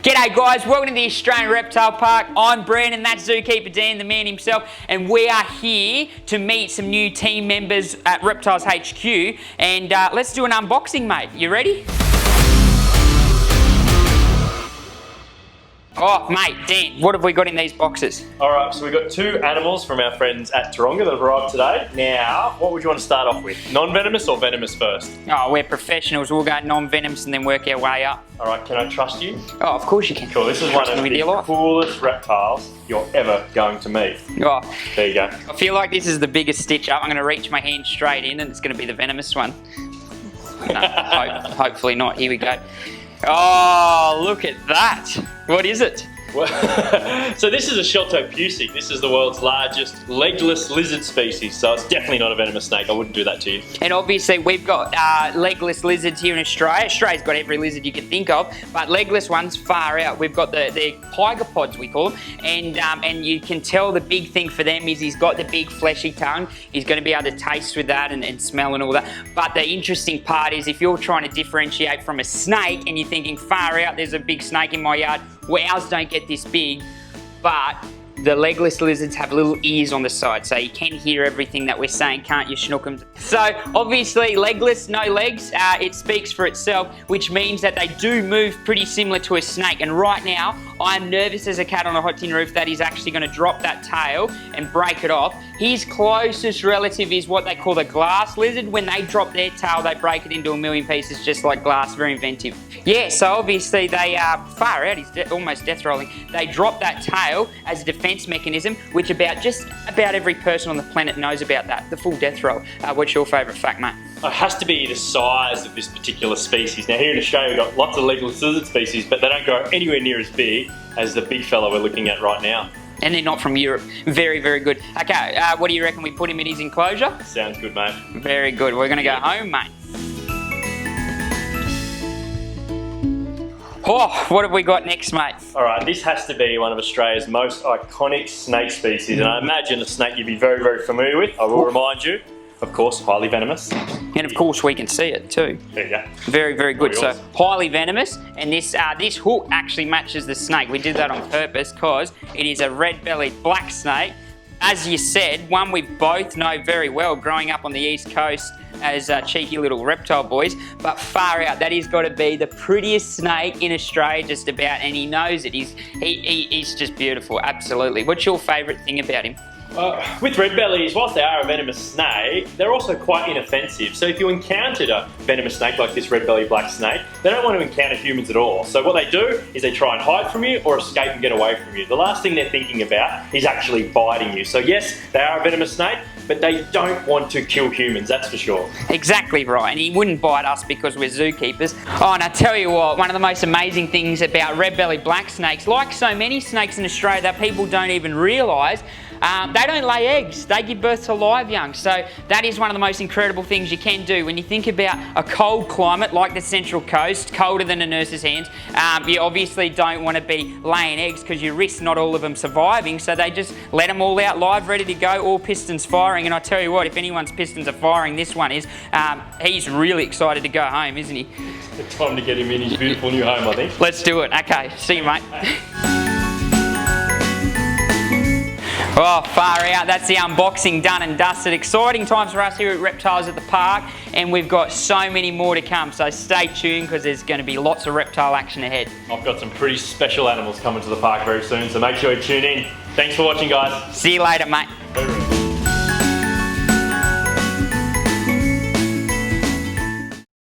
G'day guys, welcome to the Australian Reptile Park. I'm Brandon, that's Zookeeper Dan, the man himself, and we are here to meet some new team members at Reptiles HQ, and let's do an unboxing, mate. You ready? Oh, mate, Dan, what have we got in these boxes? Alright, so we've got two animals from our friends at Taronga that have arrived today. Now, what would you want to start off with? Non-venomous or venomous first? Oh, we're professionals. We'll go non-venomous and then work our way up. Alright, can I trust you? Oh, of course you can. Cool, this is one of the coolest reptiles you're ever going to meet. Oh, there you go. I feel like this is the biggest stitch up. I'm going to reach my hand straight in and it's going to be the venomous one. No, hopefully not. Here we go. Oh, look at that. What is it? So this is a Sheltopusik. This is the world's largest legless lizard species, so it's definitely not a venomous snake. I wouldn't do that to you. And obviously we've got legless lizards here in Australia. Australia's got every lizard you can think of, but legless ones far out. We've got the pygopods, we call them, and you can tell the big thing for them is he's got the big fleshy tongue. He's going to be able to taste with that and smell and all that. But the interesting part is if you're trying to differentiate from a snake and you're thinking far out, there's a big snake in my yard, well, ours don't get this big, but the legless lizards have little ears on the side, so you can hear everything that we're saying, can't you, Schnookums? So, obviously, legless, no legs, it speaks for itself, which means that they do move pretty similar to a snake, and right now, I'm nervous as a cat on a hot tin roof that he's actually going to drop that tail and break it off. His closest relative is what they call the glass lizard. When they drop their tail, they break it into a million pieces, just like glass, very inventive. Yeah, so obviously they are far out, he's almost death rolling. They drop that tail as a defense mechanism, which just about every person on the planet knows about that, the full death roll. What's your favourite fact, mate? It has to be the size of this particular species. Now here in Australia we've got lots of legless lizard species, but they don't go anywhere near as big as the big fella we're looking at right now. And they're not from Europe. Very, very good. Okay, what do you reckon we put him in his enclosure? Sounds good, mate. Very good. We're going to go home, mate. Oh, what have we got next, mate? Alright, this has to be one of Australia's most iconic snake species, and I imagine a snake you'd be very, very familiar with. I will remind you, of course, highly venomous. And of course we can see it too. There you go. Very, very good. So highly venomous, and this hook actually matches the snake. We did that on purpose because it is a red-bellied black snake. As you said, one we both know very well growing up on the East Coast as cheeky little reptile boys, but far out, that has got to be the prettiest snake in Australia just about, and he knows it. He's just beautiful, absolutely. What's your favourite thing about him? With Redbellies, whilst they are a venomous snake, they're also quite inoffensive. So if you encountered a venomous snake like this red-bellied black snake, they don't want to encounter humans at all. So what they do is they try and hide from you or escape and get away from you. The last thing they're thinking about is actually biting you. So yes, they are a venomous snake, but they don't want to kill humans, that's for sure. Exactly right, and he wouldn't bite us because we're zookeepers. Oh, and I tell you what, one of the most amazing things about red-bellied black snakes, like so many snakes in Australia that people don't even realise, they don't lay eggs, they give birth to live young. So that is one of the most incredible things you can do. When you think about a cold climate like the Central Coast, colder than a nurse's hands, you obviously don't want to be laying eggs because you risk not all of them surviving, so they just let them all out live, ready to go, all pistons firing. And I tell you what, if anyone's pistons are firing, this one is. He's really excited to go home, isn't he? It's time to get him in his beautiful new home, I think. Let's do it. Okay, see you, mate. Oh, far out. That's the unboxing done and dusted. Exciting times for us here at Reptiles at the Park, and we've got so many more to come, so stay tuned because there's going to be lots of reptile action ahead. I've got some pretty special animals coming to the park very soon, so make sure you tune in. Thanks for watching, guys. See you later, mate.